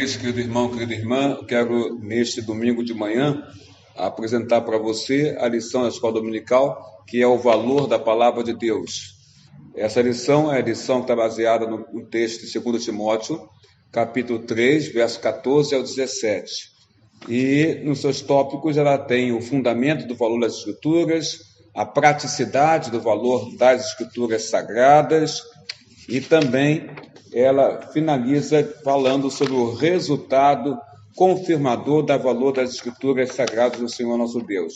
noite, querido irmão, querida irmã. Eu quero, neste domingo de manhã, apresentar para você a lição da Escola Dominical, que é o valor da Palavra de Deus. Essa lição é a lição que está baseada no texto de 2 Timóteo, capítulo 3, verso 14 ao 17. E nos seus tópicos ela tem o fundamento do valor das Escrituras, a praticidade do valor das Escrituras sagradas e também ela finaliza falando sobre o resultado confirmador do valor das Escrituras sagradas do Senhor nosso Deus.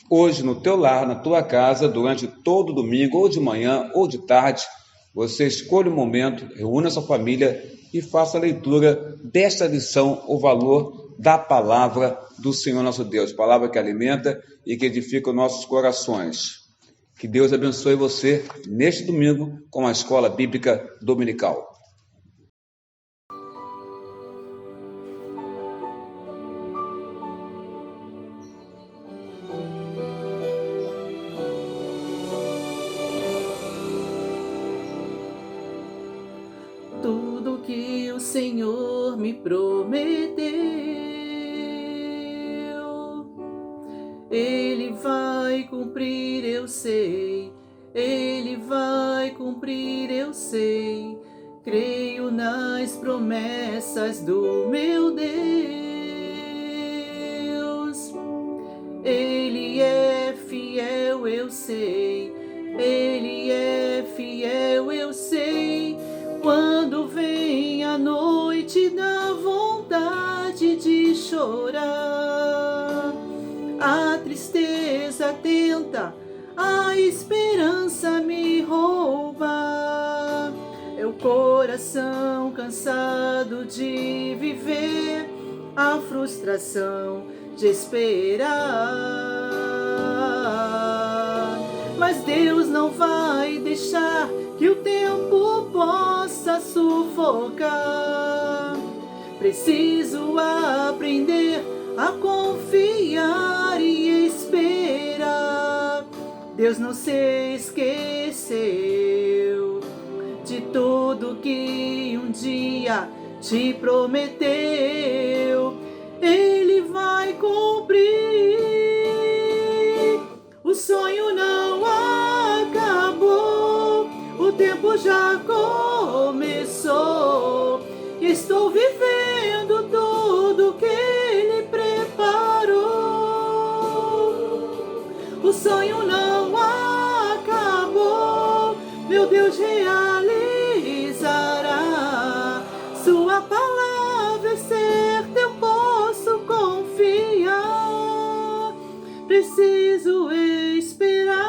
Hoje, no teu lar, na tua casa, durante todo domingo, ou de manhã, ou de tarde, você escolhe um momento, reúna a sua família e faça a leitura desta lição, o valor da palavra do Senhor nosso Deus, palavra que alimenta e que edifica os nossos corações. Que Deus abençoe você neste domingo com a Escola Bíblica Dominical. Tudo que o Senhor me prometeu, Ele vai cumprir, eu sei. Ele vai cumprir, eu sei. Creio nas promessas do meu Deus. Ele é fiel, eu sei. Ele é fiel, eu sei. Quando vem a noite, dá vontade de chorar. A tristeza tenta, a esperança me rouba. É o coração cansado de viver, a frustração de esperar. Mas Deus não vai deixar que o tempo possa sufocar. Preciso aprender a confiar e esperar. Deus não se esqueceu de tudo que um dia te prometeu. Ele vai cumprir. O sonho não acabou, o tempo já começou. Estou vivendo tudo que Ele preparou. O sonho não acabou, meu Deus realizará. Sua palavra é certa, eu posso confiar. Preciso esperar.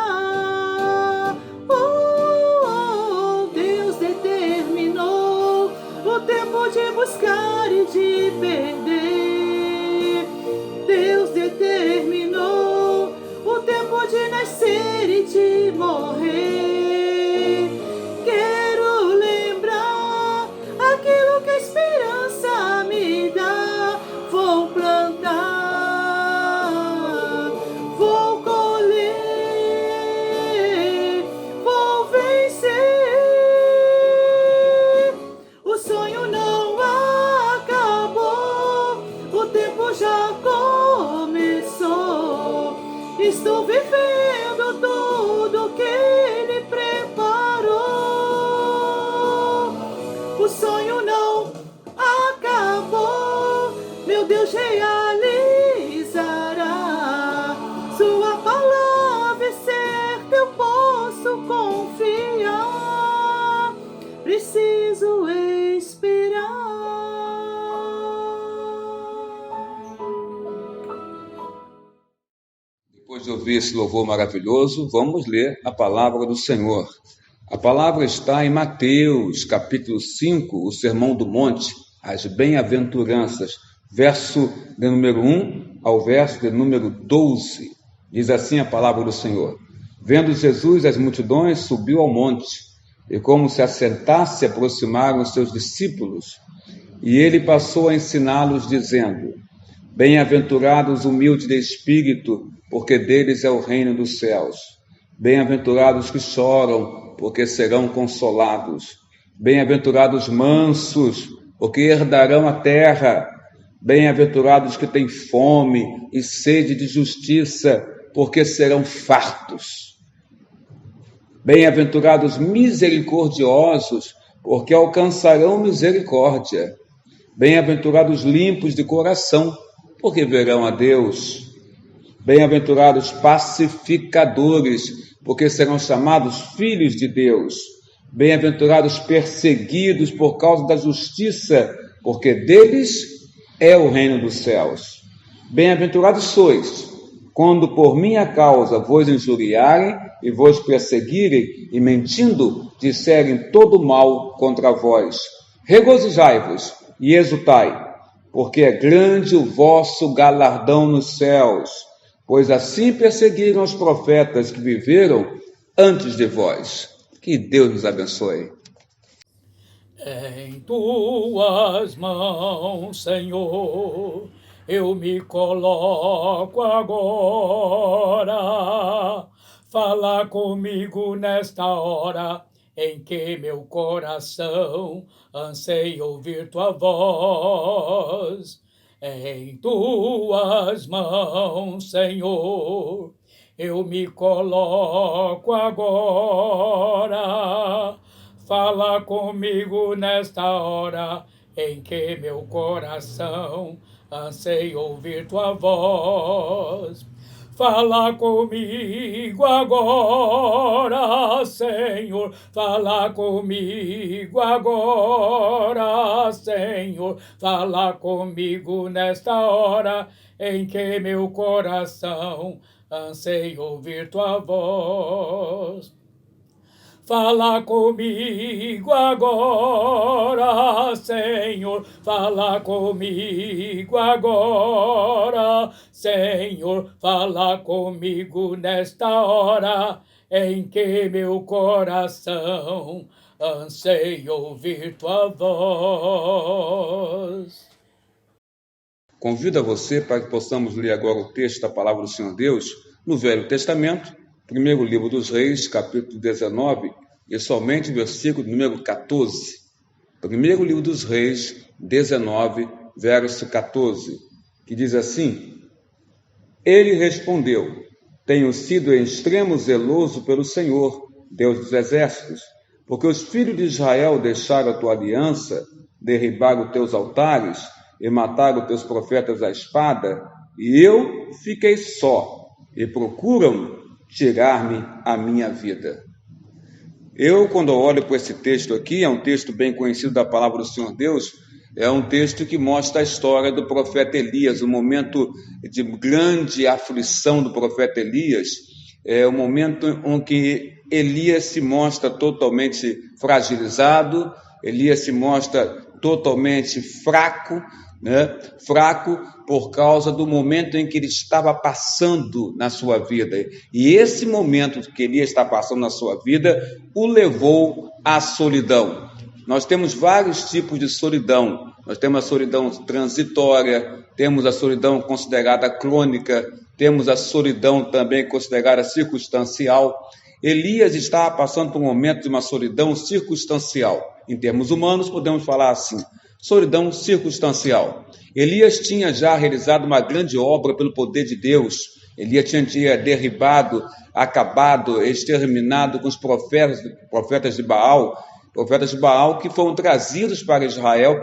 Deus determinou o tempo de buscar e de perder. Deus determinou o tempo de nascer e de morrer. Quero lembrar aquilo que a esperança me dá. Vou plantar, vou colher, vou vencer. O sonho não acabou, o tempo já começou. Estou vivendo tudo que Ele preparou. O sonho não acabou, meu Deus realizará. Sua palavra é certa, eu posso confiar. Preciso esperar. Depois de ouvir esse louvor maravilhoso, vamos ler a palavra do Senhor. A palavra está em Mateus, capítulo 5, o Sermão do Monte, as bem-aventuranças, verso de número 1 ao verso de número 12. Diz assim a palavra do Senhor. Vendo Jesus as multidões, subiu ao monte, e como se assentasse, se aproximaram os seus discípulos, e ele passou a ensiná-los, dizendo: Bem-aventurados os humildes de espírito, porque deles é o reino dos céus. Bem-aventurados que choram, porque serão consolados. Bem-aventurados mansos, porque herdarão a terra. Bem-aventurados que têm fome e sede de justiça, porque serão fartos. Bem-aventurados misericordiosos, porque alcançarão misericórdia. Bem-aventurados limpos de coração, porque verão a Deus. Bem-aventurados pacificadores, porque serão chamados filhos de Deus. Bem-aventurados perseguidos por causa da justiça, porque deles é o reino dos céus. Bem-aventurados sois, quando por minha causa vos injuriarem e vos perseguirem, e mentindo disserem todo mal contra vós. Regozijai-vos e exultai, porque é grande o vosso galardão nos céus, pois assim perseguiram os profetas que viveram antes de vós. Que Deus nos abençoe. Em tuas mãos, Senhor, eu me coloco agora. Fala comigo nesta hora em que meu coração anseia ouvir tua voz. Em tuas mãos, Senhor, eu me coloco agora. Fala comigo nesta hora em que meu coração anseia ouvir tua voz. Fala comigo agora, Senhor. Fala comigo agora, Senhor. Fala comigo nesta hora em que meu coração anseia ouvir tua voz. Fala comigo agora, Senhor. Fala comigo agora, Senhor. Fala comigo nesta hora em que meu coração anseia ouvir tua voz. Convido a você para que possamos ler agora o texto da Palavra do Senhor Deus no Velho Testamento, primeiro livro dos Reis, capítulo 19, e somente versículo número 14. Primeiro livro dos Reis, 19, verso 14, que diz assim: Ele respondeu: Tenho sido em extremo zeloso pelo Senhor, Deus dos exércitos, porque os filhos de Israel deixaram a tua aliança, derribaram os teus altares e mataram os teus profetas à espada, e eu fiquei só, e procuram tirar-me a minha vida. Eu, quando olho para esse texto aqui, é um texto bem conhecido da palavra do Senhor Deus, é um texto que mostra a história do profeta Elias, um momento de grande aflição do profeta Elias, é o momento em que Elias se mostra totalmente fragilizado, Elias se mostra totalmente fraco, fraco por causa do momento em que ele estava passando na sua vida. E esse momento que ele está passando na sua vida o levou à solidão. Nós temos vários tipos de solidão. Nós temos a solidão transitória, temos a solidão considerada crônica, temos a solidão também considerada circunstancial. Elias estava passando por um momento de uma solidão circunstancial. Em termos humanos, podemos falar assim: solidão circunstancial. Elias tinha já realizado uma grande obra pelo poder de Deus. Elias tinha derribado, acabado, exterminado com os profetas de Baal que foram trazidos para Israel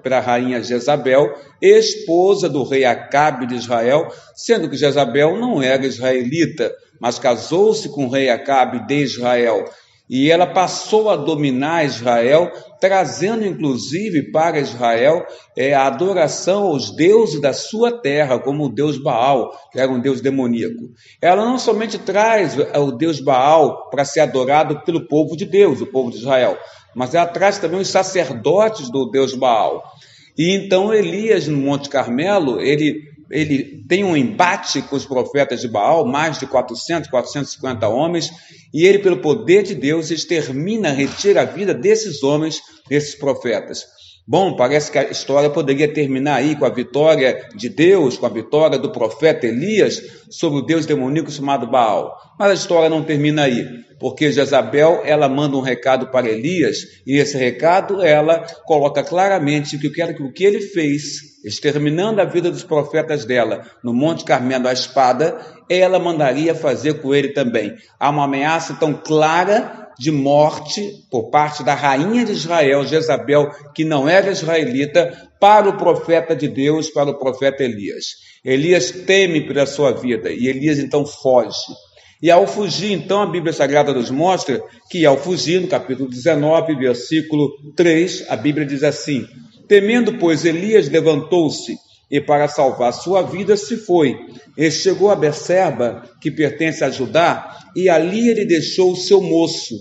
pela rainha Jezabel, esposa do rei Acabe de Israel, sendo que Jezabel não era israelita, mas casou-se com o rei Acabe de Israel. E ela passou a dominar Israel, trazendo inclusive para Israel a adoração aos deuses da sua terra, como o deus Baal, que era um deus demoníaco. Ela não somente traz o deus Baal para ser adorado pelo povo de Deus, o povo de Israel, mas ela traz também os sacerdotes do deus Baal. E então Elias, no Monte Carmelo, ele tem um embate com os profetas de Baal, mais de 450 homens, e ele, pelo poder de Deus, extermina, retira a vida desses homens, desses profetas. Bom, parece que a história poderia terminar aí com a vitória de Deus, com a vitória do profeta Elias sobre o deus demoníaco chamado Baal. Mas a história não termina aí, porque Jezabel, ela manda um recado para Elias, e esse recado ela coloca claramente que o que ele fez, exterminando a vida dos profetas dela no Monte Carmelo à espada, ela mandaria fazer com ele também. Há uma ameaça tão clara de morte por parte da rainha de Israel, Jezabel, que não era israelita, para o profeta de Deus, para o profeta Elias. Elias teme pela sua vida e Elias então foge. E ao fugir, então, a Bíblia Sagrada nos mostra que ao fugir, no capítulo 19, versículo 3, a Bíblia diz assim: temendo, pois, Elias levantou-se e para salvar sua vida se foi. Ele chegou a Berseba, que pertence a Judá, e ali ele deixou o seu moço.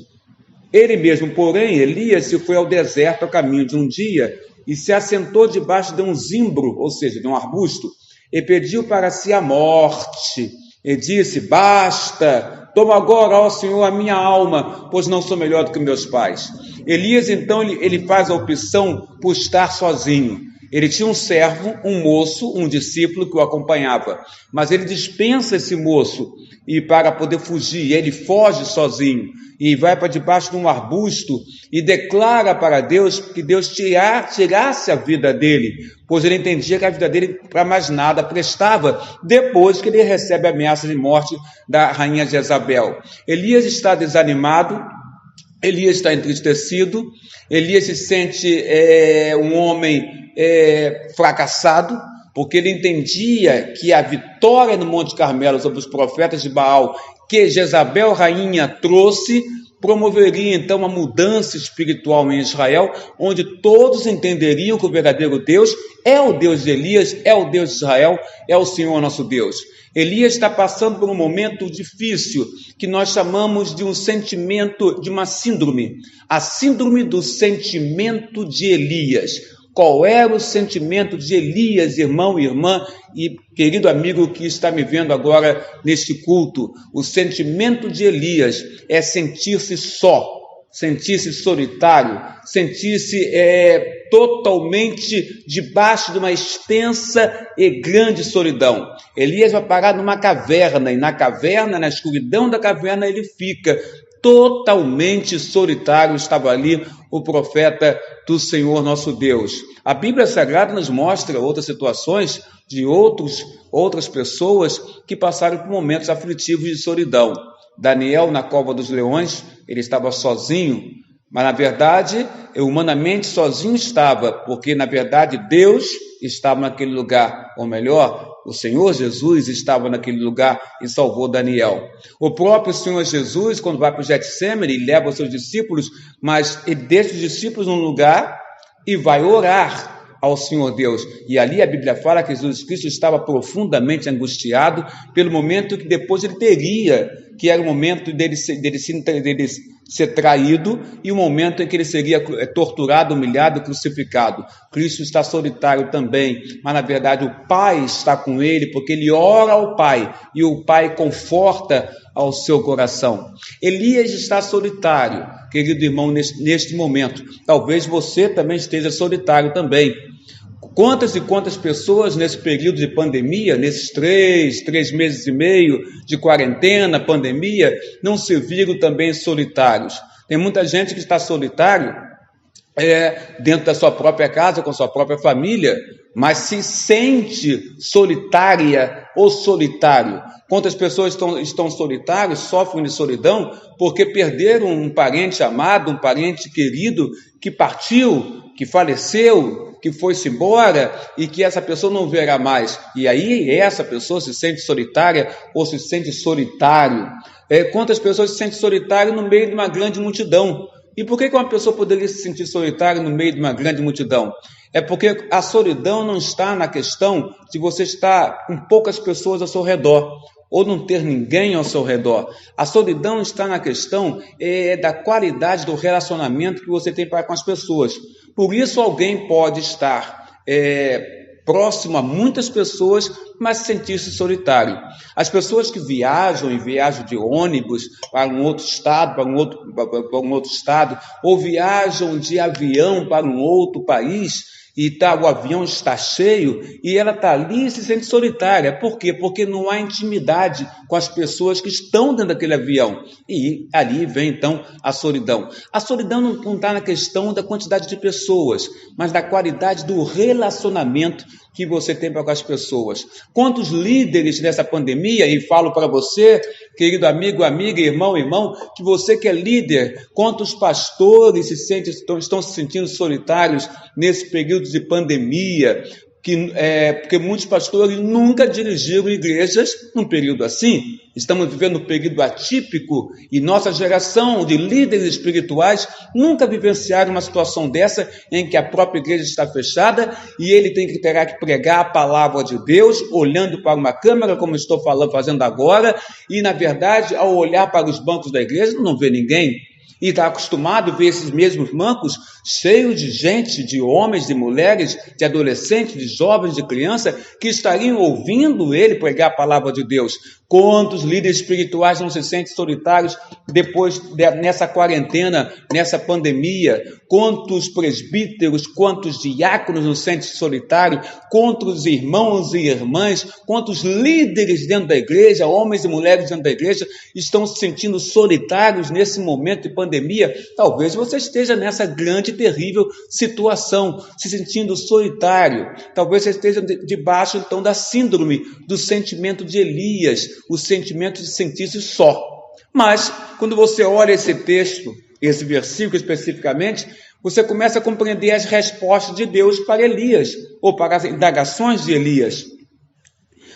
Ele mesmo, porém, Elias, se foi ao deserto a caminho de um dia e se assentou debaixo de um zimbro, ou seja, de um arbusto, e pediu para si a morte. E disse: basta, toma agora, ó Senhor, a minha alma, pois não sou melhor do que meus pais. Elias, então, ele faz a opção por estar sozinho. Ele tinha um servo, um moço, um discípulo que o acompanhava, mas ele dispensa esse moço e para poder fugir, ele foge sozinho e vai para debaixo de um arbusto e declara para Deus que Deus tirasse a vida dele, pois ele entendia que a vida dele para mais nada prestava, depois que ele recebe a ameaça de morte da rainha Jezabel. Elias está desanimado, Elias está entristecido, Elias se sente um homem fracassado, porque ele entendia que a vitória no Monte Carmelo sobre os profetas de Baal, que Jezabel, rainha, trouxe, promoveria então uma mudança espiritual em Israel, onde todos entenderiam que o verdadeiro Deus é o Deus de Elias, é o Deus de Israel, é o Senhor nosso Deus. Elias está passando por um momento difícil, que nós chamamos de um sentimento, de uma síndrome, a síndrome do sentimento de Elias. Qual era o sentimento de Elias, irmão e irmã, e querido amigo que está me vendo agora neste culto? O sentimento de Elias é sentir-se só, sentir-se solitário, sentir-se totalmente debaixo de uma extensa e grande solidão. Elias vai parar numa caverna, e na caverna, na escuridão da caverna, ele fica totalmente solitário. Estava ali o profeta do Senhor nosso Deus. A Bíblia Sagrada nos mostra outras situações de outras pessoas que passaram por momentos aflitivos de solidão. Daniel, na cova dos leões, ele estava sozinho, mas na verdade, humanamente sozinho estava, porque na verdade Deus estava naquele lugar, ou melhor, o Senhor Jesus estava naquele lugar e salvou Daniel. O próprio Senhor Jesus, quando vai para o Getsemane, ele leva os seus discípulos, mas ele deixa os discípulos num lugar e vai orar ao Senhor Deus. E ali a Bíblia fala que Jesus Cristo estava profundamente angustiado pelo momento que depois ele teria, que era o momento dele ser traído e o momento em que ele seria torturado, humilhado e crucificado. Cristo está solitário também, mas na verdade o Pai está com ele, porque ele ora ao Pai e o Pai conforta ao seu coração. Elias está solitário, querido irmão, neste momento. Talvez você também esteja solitário também. Quantas e quantas pessoas nesse período de pandemia, nesses 3 meses e meio de quarentena, pandemia, não se viram também solitários? Tem muita gente que está solitário dentro da sua própria casa, com sua própria família, mas se sente solitária ou solitário. Quantas pessoas estão solitários, sofrem de solidão, porque perderam um parente amado, um parente querido, que partiu, que faleceu, que foi-se embora e que essa pessoa não verá mais. E aí essa pessoa se sente solitária ou se sente solitário. Quantas pessoas se sentem solitárias no meio de uma grande multidão? E por que uma pessoa poderia se sentir solitária no meio de uma grande multidão? É porque a solidão não está na questão de você estar com poucas pessoas ao seu redor, ou não ter ninguém ao seu redor. A solidão está na questão da qualidade do relacionamento que você tem para com as pessoas. Por isso alguém pode estar próximo a muitas pessoas, mas sentir-se solitário. As pessoas que viajam de ônibus para um outro estado, ou viajam de avião para um outro país, e o avião está cheio, e ela está ali e se sente solitária. Por quê? Porque não há intimidade com as pessoas que estão dentro daquele avião. E ali vem, então, a solidão. A solidão não está na questão da quantidade de pessoas, mas da qualidade do relacionamento que você tem com as pessoas. Quantos líderes nessa pandemia, e falo para você, querido amigo, amiga, irmão, que você que é líder, quantos pastores estão se sentindo solitários nesse período de pandemia, porque muitos pastores nunca dirigiram igrejas num período assim. Estamos vivendo um período atípico e nossa geração de líderes espirituais nunca vivenciaram uma situação dessa em que a própria igreja está fechada e ele terá que pregar a palavra de Deus olhando para uma câmera, como estou fazendo agora, e na verdade ao olhar para os bancos da igreja não vê ninguém. E está acostumado a ver esses mesmos bancos cheios de gente, de homens, de mulheres, de adolescentes, de jovens, de crianças, que estariam ouvindo ele pregar a palavra de Deus. Quantos líderes espirituais não se sentem solitários nessa quarentena, nessa pandemia? Quantos presbíteros, quantos diáconos não se sentem solitários? Quantos irmãos e irmãs, quantos líderes dentro da igreja, homens e mulheres dentro da igreja, estão se sentindo solitários nesse momento de pandemia? Talvez você esteja nessa grande e terrível situação, se sentindo solitário. Talvez você esteja debaixo, então, da síndrome do sentimento de Elias, o sentimento de sentir-se só. Mas, quando você olha esse texto, esse versículo especificamente, você começa a compreender as respostas de Deus para Elias, ou para as indagações de Elias.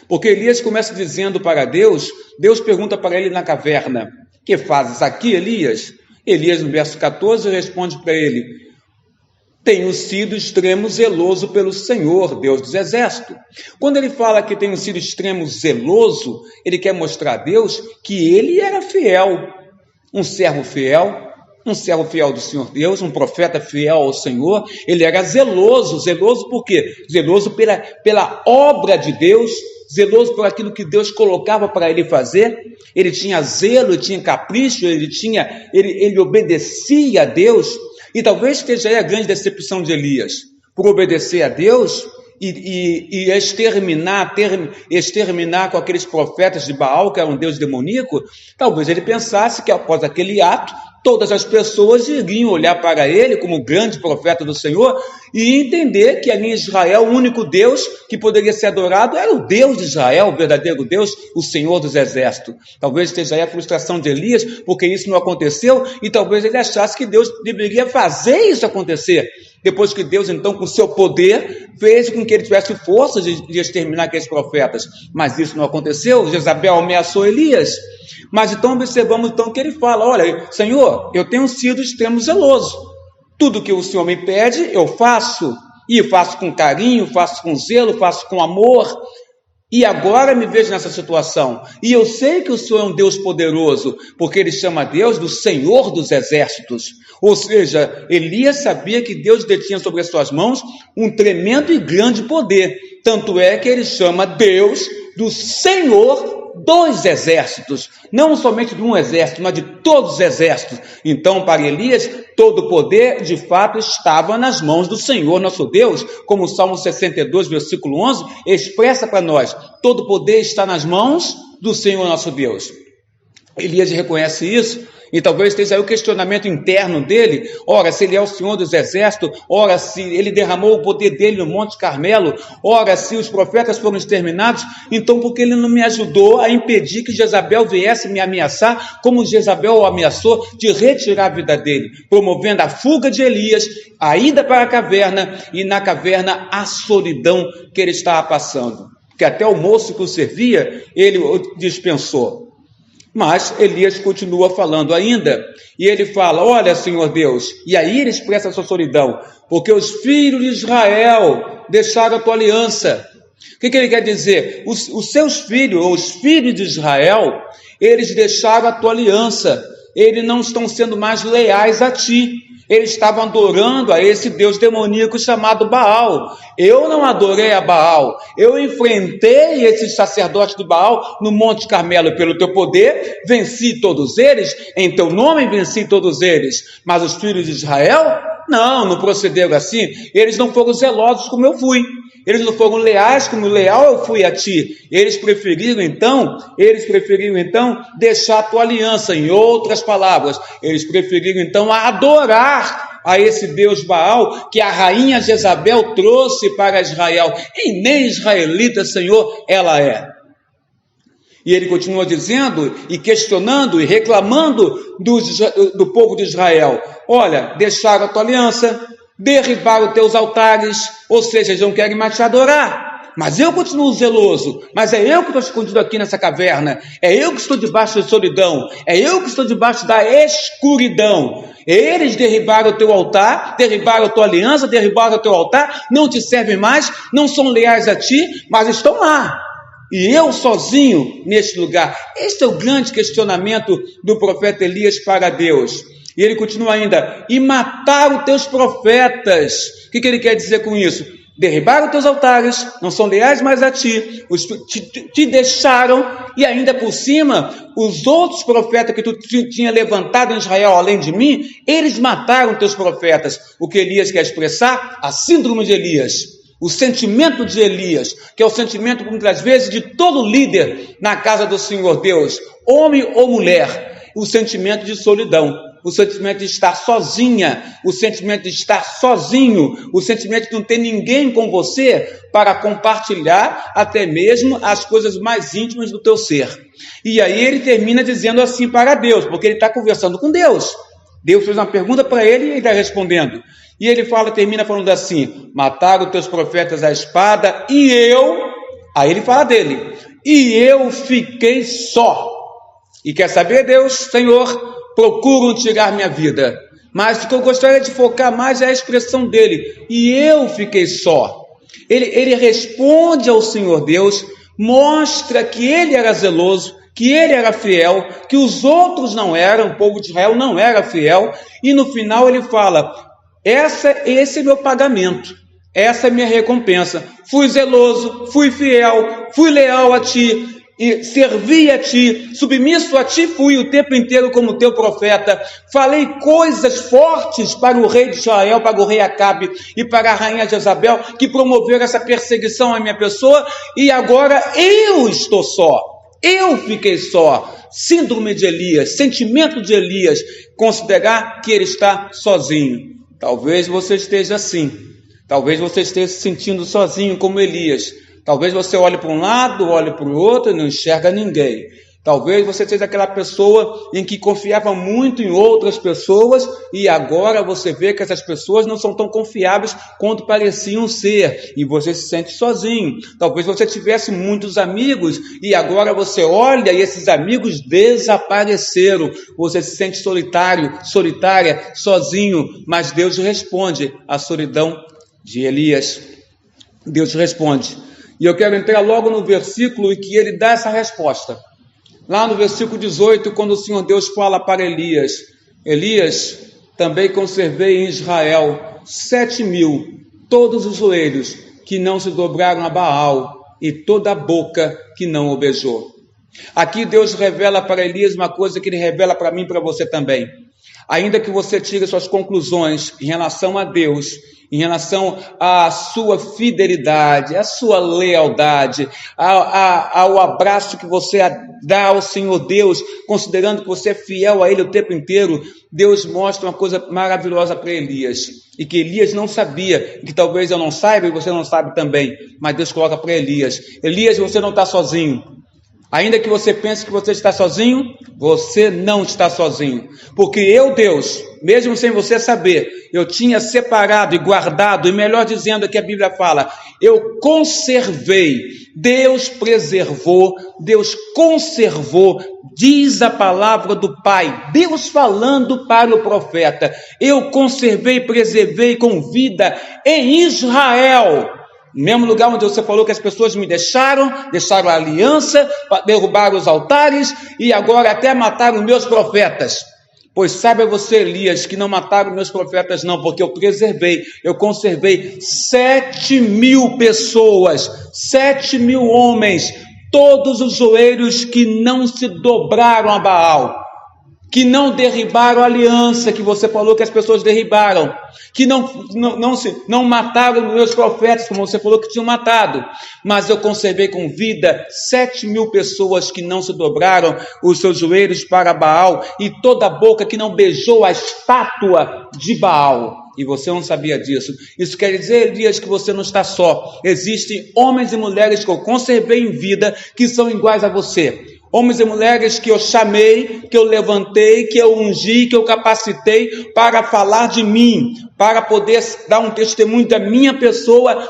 Porque Elias começa dizendo para Deus, Deus pergunta para ele na caverna: que fazes aqui, Elias? Elias, no verso 14, responde para ele: tenho sido extremo zeloso pelo Senhor, Deus dos exércitos. Quando ele fala que tenho sido extremo zeloso, ele quer mostrar a Deus que ele era fiel, um servo fiel do Senhor Deus, um profeta fiel ao Senhor. Ele era zeloso por quê? Zeloso pela obra de Deus, zeloso por aquilo que Deus colocava para ele fazer. Ele tinha zelo, ele tinha capricho, ele obedecia a Deus. E talvez esteja aí a grande decepção de Elias, por obedecer a Deus e exterminar com aqueles profetas de Baal, que era um deus demoníaco. Talvez ele pensasse que após aquele ato, todas as pessoas iriam olhar para ele como o grande profeta do Senhor e entender que ali em Israel o único Deus que poderia ser adorado era o Deus de Israel, o verdadeiro Deus, o Senhor dos exércitos. Talvez esteja aí a frustração de Elias, porque isso não aconteceu, e talvez ele achasse que Deus deveria fazer isso acontecer. Depois que Deus, então, com seu poder, fez com que ele tivesse força de exterminar aqueles profetas. Mas isso não aconteceu. Jezabel ameaçou Elias. Mas então observamos então que ele fala: olha, Senhor, eu tenho sido extremo zeloso. Tudo que o Senhor me pede, eu faço. E faço com carinho, faço com zelo, faço com amor. E agora me vejo nessa situação. E eu sei que o Senhor é um Deus poderoso, porque ele chama Deus do Senhor dos exércitos. Ou seja, Elias sabia que Deus detinha sobre as suas mãos um tremendo e grande poder. Tanto é que ele chama Deus do Senhor dos exércitos, não somente de um exército, mas de todos os exércitos. Então, para Elias, todo o poder, de fato, estava nas mãos do Senhor, nosso Deus, como o Salmo 62, versículo 11, expressa para nós: todo o poder está nas mãos do Senhor, nosso Deus. Elias reconhece isso, e talvez esteja aí o questionamento interno dele: ora, se ele é o Senhor dos exércitos, ora, se ele derramou o poder dele no Monte Carmelo, ora, se os profetas foram exterminados, então por que ele não me ajudou a impedir que Jezabel viesse me ameaçar, como Jezabel o ameaçou de retirar a vida dele, promovendo a fuga de Elias, a ida para a caverna, e na caverna a solidão que ele estava passando, que até o moço que o servia, ele o dispensou. Mas Elias continua falando ainda, e ele fala: olha, Senhor Deus, e aí ele expressa a sua solidão: porque os filhos de Israel deixaram a tua aliança. O que ele quer dizer? Os seus filhos, ou os filhos de Israel, eles deixaram a tua aliança, eles não estão sendo mais leais a ti. Eles estavam adorando a esse Deus demoníaco chamado Baal. Eu não adorei a Baal. Eu enfrentei esses sacerdotes de Baal no Monte Carmelo. Pelo teu poder, venci todos eles. Em teu nome, venci todos eles. Mas os filhos de Israel, não procederam assim. Eles não foram zelosos como eu fui. Eles não foram leais como leal eu fui a ti. Eles preferiram então deixar a tua aliança. Em outras palavras, eles preferiram então adorar a esse Deus Baal que a rainha Jezabel trouxe para Israel. E nem israelita, Senhor, ela é. E ele continua dizendo e questionando e reclamando do povo de Israel. Olha, deixaram a tua aliança, derribaram os teus altares, ou seja, eles não querem mais te adorar. Mas eu continuo zeloso, mas é eu que estou escondido aqui nessa caverna, é eu que estou debaixo da solidão, é eu que estou debaixo da escuridão. Eles derribaram o teu altar, derribaram a tua aliança, derribaram o teu altar, não te servem mais, não são leais a ti, mas estão lá. E eu sozinho neste lugar. Este é o grande questionamento do profeta Elias para Deus. E ele continua ainda, e mataram os teus profetas. O que ele quer dizer com isso? Derribaram os teus altares, não são leais mais a ti, te deixaram, e ainda por cima, os outros profetas que tu tinha levantado em Israel, além de mim, eles mataram os teus profetas. O que Elias quer expressar? A síndrome de Elias, o sentimento de Elias, que é o sentimento, muitas vezes, de todo líder na casa do Senhor Deus, homem ou mulher, o sentimento de solidão. O sentimento de estar sozinha, o sentimento de estar sozinho, o sentimento de não ter ninguém com você para compartilhar até mesmo as coisas mais íntimas do teu ser. E aí ele termina dizendo assim para Deus, porque ele está conversando com Deus. Deus fez uma pergunta para ele e ele está respondendo. E ele termina falando assim, mataram os teus profetas à espada e eu, aí ele fala dele, e eu fiquei só. E quer saber, Deus, Senhor, procuram tirar minha vida, mas o que eu gostaria de focar mais é a expressão dele, e eu fiquei só. Ele responde ao Senhor Deus, mostra que ele era zeloso, que ele era fiel, que os outros não eram, o povo de Israel não era fiel, e no final ele fala, esse é meu pagamento, essa é minha recompensa, fui zeloso, fui fiel, fui leal a ti, e servi a ti, submisso a ti fui o tempo inteiro como teu profeta, falei coisas fortes para o rei de Israel, para o rei Acabe e para a rainha Jezabel, que promoveram essa perseguição à minha pessoa, e agora eu estou só, eu fiquei só. Síndrome de Elias, sentimento de Elias, considerar que ele está sozinho. Talvez você esteja assim, talvez você esteja se sentindo sozinho como Elias. Talvez você olhe para um lado, olhe para o outro e não enxerga ninguém. Talvez você seja aquela pessoa em que confiava muito em outras pessoas e agora você vê que essas pessoas não são tão confiáveis quanto pareciam ser e você se sente sozinho. Talvez você tivesse muitos amigos e agora você olha e esses amigos desapareceram. Você se sente solitário, solitária, sozinho, mas Deus responde à solidão de Elias. Deus responde. E eu quero entrar logo no versículo em que ele dá essa resposta. Lá no versículo 18, quando o Senhor Deus fala para Elias, Elias, também conservei em Israel 7.000, todos os joelhos que não se dobraram a Baal e toda a boca que não o beijou. Aqui Deus revela para Elias uma coisa que ele revela para mim e para você também. Ainda que você tire suas conclusões em relação a Deus, em relação à sua fidelidade, à sua lealdade, ao abraço que você dá ao Senhor Deus, considerando que você é fiel a Ele o tempo inteiro, Deus mostra uma coisa maravilhosa para Elias, e que Elias não sabia, e que talvez eu não saiba e você não sabe também, mas Deus coloca para Elias, Elias, você não está sozinho. Ainda que você pense que você está sozinho, você não está sozinho. Porque eu, Deus, mesmo sem você saber, eu tinha separado e guardado, e melhor dizendo que a Bíblia fala, eu conservei, Deus preservou, Deus conservou, diz a palavra do Pai, Deus falando para o profeta, eu conservei, preservei com vida em Israel. No mesmo lugar onde você falou que as pessoas me deixaram a aliança, derrubaram os altares e agora até mataram meus profetas. Pois saiba você, Elias, que não mataram meus profetas não, porque eu preservei, eu conservei 7.000 pessoas, 7.000 homens, todos os joelhos que não se dobraram a Baal, que não derribaram a aliança que você falou que as pessoas derribaram, que não mataram meus profetas, como você falou que tinham matado, mas eu conservei com vida 7.000 pessoas que não se dobraram os seus joelhos para Baal, e toda a boca que não beijou a estátua de Baal. E você não sabia disso. Isso quer dizer, Elias, que você não está só. Existem homens e mulheres que eu conservei em vida, que são iguais a você. Homens e mulheres que eu chamei, que eu levantei, que eu ungi, que eu capacitei para falar de mim, para poder dar um testemunho da minha pessoa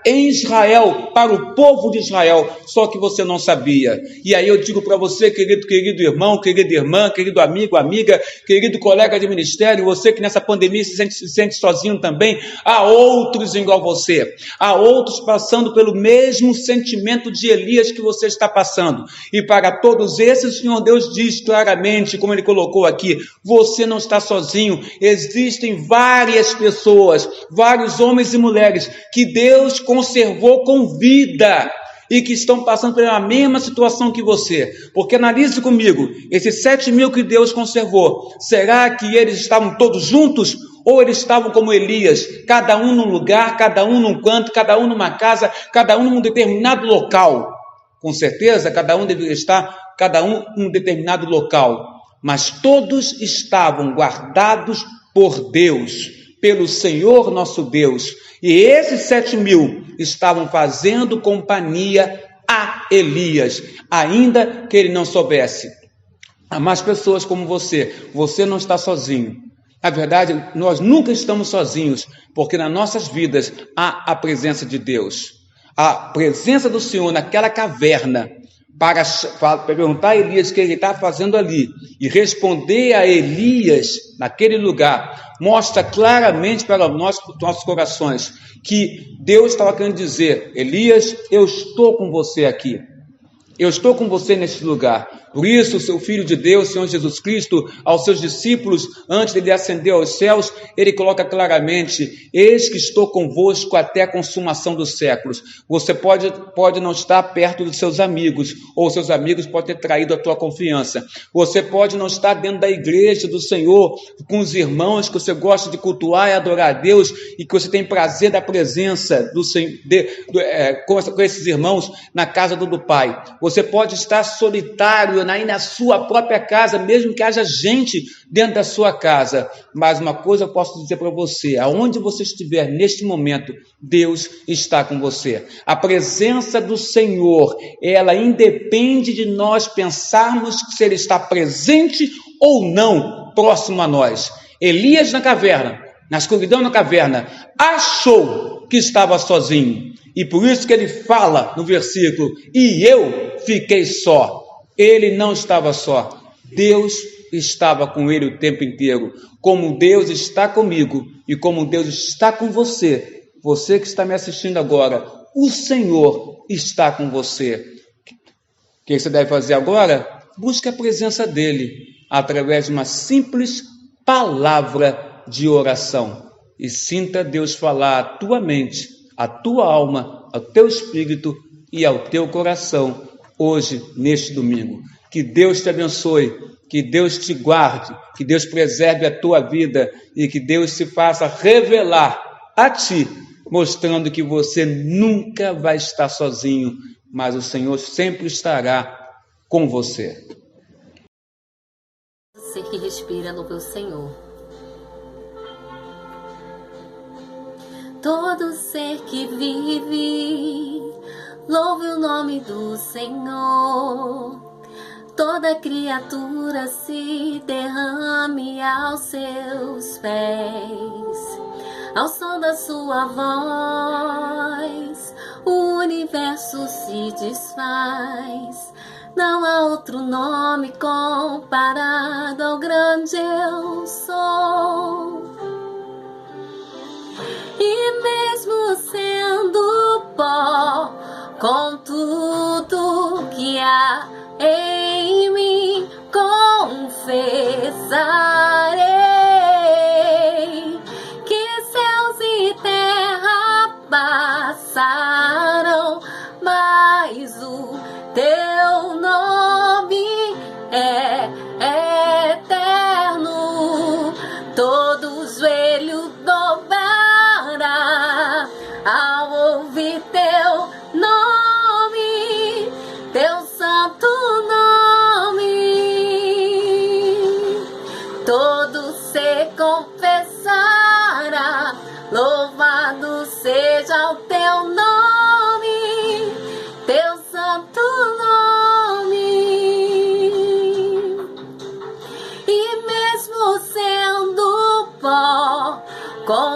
em Israel, para o povo de Israel, só que você não sabia. E aí eu digo para você, querido irmão, querida irmã, querido amigo, amiga, querido colega de ministério, você que nessa pandemia se sente sozinho também, há outros igual você, há outros passando pelo mesmo sentimento de Elias que você está passando, e para todos esses, o Senhor Deus diz claramente, como Ele colocou aqui, você não está sozinho, existem várias pessoas, vários homens e mulheres, que Deus conservou com vida, e que estão passando pela mesma situação que você, porque analise comigo, esses 7.000 que Deus conservou, será que eles estavam todos juntos? Ou eles estavam como Elias, cada um num lugar, cada um num canto, cada um numa casa, cada um num determinado local? Com certeza, cada um deveria estar, cada um em um determinado local, mas todos estavam guardados por Deus, pelo Senhor nosso Deus, e esses 7.000 estavam fazendo companhia a Elias, ainda que ele não soubesse. Há mais pessoas como você não está sozinho. Na verdade, nós nunca estamos sozinhos, porque nas nossas vidas há a presença de Deus. A presença do Senhor naquela caverna, para perguntar a Elias o que ele está fazendo ali, e responder a Elias naquele lugar, mostra claramente para nossos corações, que Deus estava querendo dizer, Elias, eu estou com você aqui, eu estou com você neste lugar. Por isso, o seu Filho de Deus, Senhor Jesus Cristo, aos seus discípulos, antes de ele ascender aos céus, ele coloca claramente, eis que estou convosco até a consumação dos séculos. Você pode não estar perto dos seus amigos, ou seus amigos podem ter traído a tua confiança. Você pode não estar dentro da igreja do Senhor, com os irmãos que você gosta de cultuar e adorar a Deus, e que você tem prazer da presença do Senhor, com esses irmãos na casa do Pai. Você pode estar solitário aí na sua própria casa, mesmo que haja gente dentro da sua casa, mas uma coisa eu posso dizer para você, aonde você estiver neste momento, Deus está com você. A presença do Senhor, ela independe de nós pensarmos se Ele está presente ou não próximo a nós. Elias na caverna, na escuridão na caverna, achou que estava sozinho, e por isso que ele fala no versículo, e eu fiquei só. Ele não estava só, Deus estava com ele o tempo inteiro. Como Deus está comigo e como Deus está com você, você que está me assistindo agora, o Senhor está com você. O que você deve fazer agora? Busque a presença dele através de uma simples palavra de oração e sinta Deus falar à tua mente, à tua alma, ao teu espírito e ao teu coração hoje, neste domingo. Que Deus te abençoe, que Deus te guarde, que Deus preserve a tua vida e que Deus se faça revelar a ti, mostrando que você nunca vai estar sozinho, mas o Senhor sempre estará com você. Você que respira, louve o Senhor. Todo ser que vive, louve o nome do Senhor. Toda criatura se derrame aos seus pés. Ao som da sua voz, o universo se desfaz. Não há outro nome comparado ao grande eu sou. E mesmo sendo pó, com tudo que há em mim, confessar.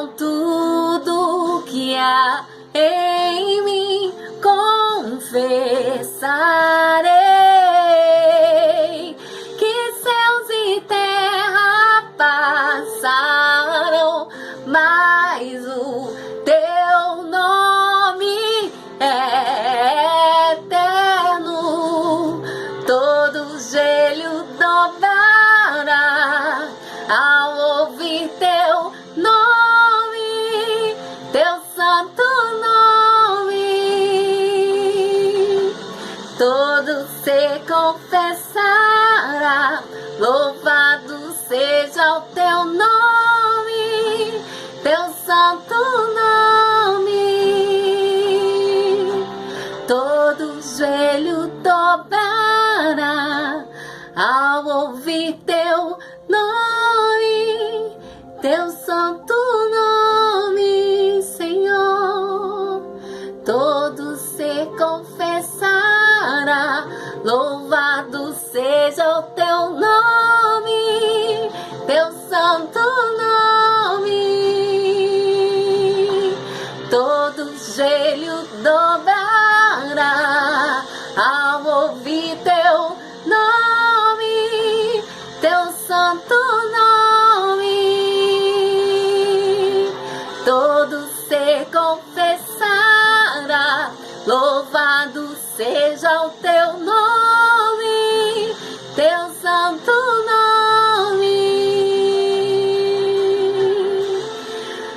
com tudo que há em mim, confessarei que céus e terra passaram, mas o teu nome é eterno. Todo joelho dobrará ao ouvir teu nome, teu santo nome. Todo se confessará, louvado seja o teu nome, teu santo nome. Todo joelho dobrará ao ouvir teu nome, teu santo nome, Senhor. Todo se confessará, louvado seja o teu nome, teu santo nome. Todo joelho dobrará ao ouvir teu nome, teu santo nome. Todo se confessará, louvado seja o teu nome, teu santo nome.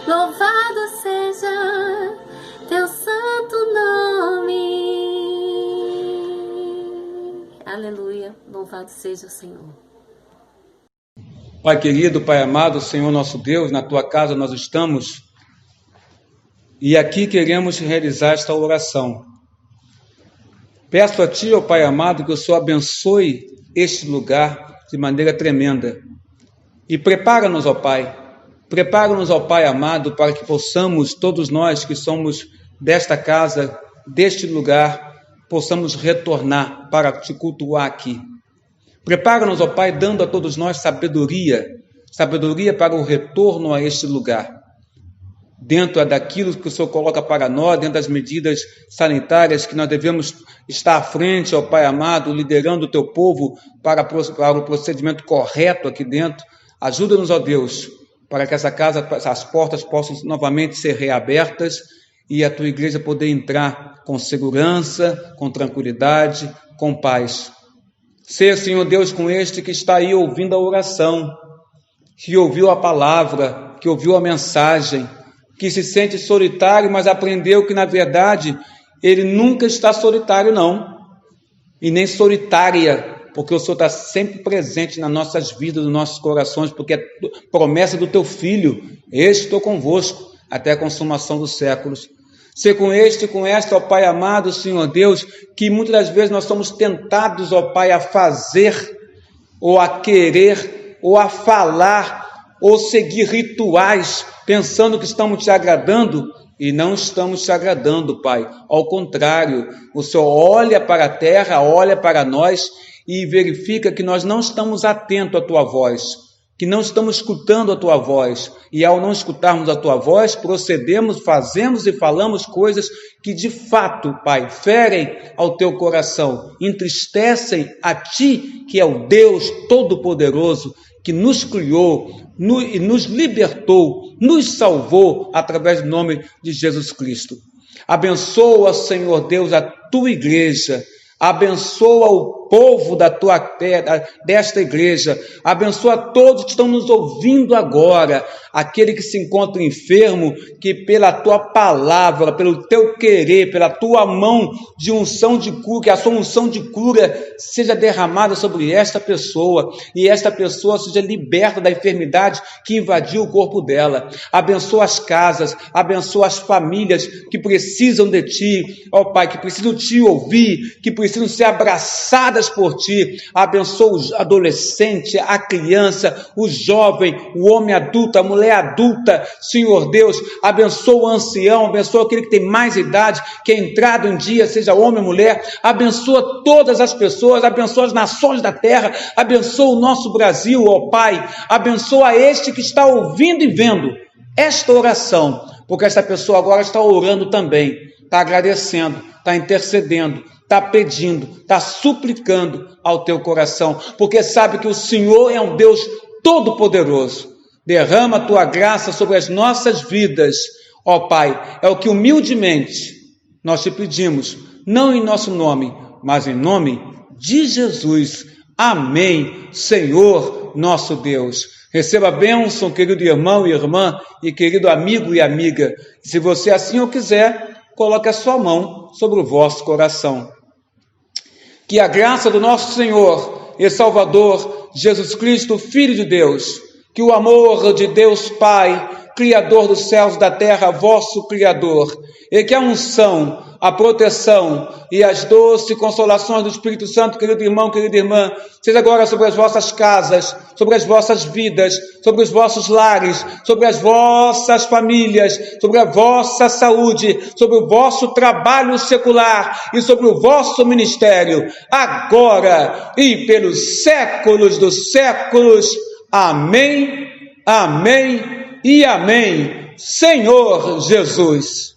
Louvado seja teu santo nome. Aleluia, louvado seja o Senhor. Pai querido, Pai amado, Senhor nosso Deus, na Tua casa nós estamos e aqui queremos realizar esta oração. Peço a Ti, ó Pai amado, que o Senhor abençoe este lugar de maneira tremenda. E prepara-nos, ó Pai, amado, para que possamos, todos nós que somos desta casa, deste lugar, possamos retornar para Te cultuar aqui. Prepara-nos, ó Pai, dando a todos nós sabedoria para o retorno a este lugar. Dentro daquilo que o Senhor coloca para nós, dentro das medidas sanitárias que nós devemos estar à frente, ó Pai amado, liderando o Teu povo para o procedimento correto aqui dentro. Ajuda-nos, ó Deus, para que essa casa, as portas possam novamente ser reabertas e a Tua igreja poder entrar com segurança, com tranquilidade, com paz. Seja, Senhor Deus, com este que está aí ouvindo a oração, que ouviu a palavra, que ouviu a mensagem, que se sente solitário, mas aprendeu que, na verdade, ele nunca está solitário, não. E nem solitária, porque o Senhor está sempre presente nas nossas vidas, nos nossos corações, porque é promessa do Teu Filho. Estou convosco até a consumação dos séculos. Ser com este e com esta, ó Pai amado, Senhor Deus, que muitas das vezes nós somos tentados, ó Pai, a fazer, ou a querer, ou a falar, ou seguir rituais, pensando que estamos Te agradando, e não estamos Te agradando, Pai. Ao contrário, o Senhor olha para a terra, olha para nós, e verifica que nós não estamos atentos à Tua voz, que não estamos escutando a Tua voz, e ao não escutarmos a Tua voz, procedemos, fazemos e falamos coisas que de fato, Pai, ferem ao Teu coração, entristecem a Ti, que é o Deus Todo-Poderoso, que nos criou e nos libertou, nos salvou através do nome de Jesus Cristo. Abençoa, Senhor Deus, a Tua igreja, abençoa o povo da Tua terra, desta igreja, abençoa todos que estão nos ouvindo agora, aquele que se encontra enfermo, que pela Tua palavra, pelo Teu querer, pela Tua mão de unção de cura, que a Sua unção de cura seja derramada sobre esta pessoa, e esta pessoa seja liberta da enfermidade que invadiu o corpo dela. Abençoa as casas, abençoa as famílias que precisam de Ti, ó Pai, que precisam Te ouvir, que precisam ser abraçadas por Ti. Abençoa o adolescente, a criança, o jovem, o homem adulto, a mulher adulta, Senhor Deus. Abençoa o ancião, abençoa aquele que tem mais idade, que é entrado em dia, seja homem ou mulher. Abençoa todas as pessoas, abençoa as nações da terra, abençoa o nosso Brasil, ó Pai. Abençoa este que está ouvindo e vendo esta oração, porque essa pessoa agora está orando também, está agradecendo, está intercedendo, está pedindo, está suplicando ao teu coração, porque sabe que o Senhor é um Deus todo-poderoso. Derrama a tua graça sobre as nossas vidas, ó Pai, é o que humildemente nós te pedimos, não em nosso nome, mas em nome de Jesus. Amém, Senhor nosso Deus. Receba a bênção, querido irmão e irmã, e querido amigo e amiga. Se você assim o quiser, coloque a sua mão sobre o vosso coração. Que a graça do nosso Senhor e Salvador Jesus Cristo, Filho de Deus, que o amor de Deus Pai, Criador dos céus e da terra, vosso Criador, e que a unção, a proteção e as doces consolações do Espírito Santo, querido irmão, querida irmã, seja agora sobre as vossas casas, sobre as vossas vidas, sobre os vossos lares, sobre as vossas famílias, sobre a vossa saúde, sobre o vosso trabalho secular e sobre o vosso ministério, agora e pelos séculos dos séculos. Amém, amém e amém. Senhor Jesus.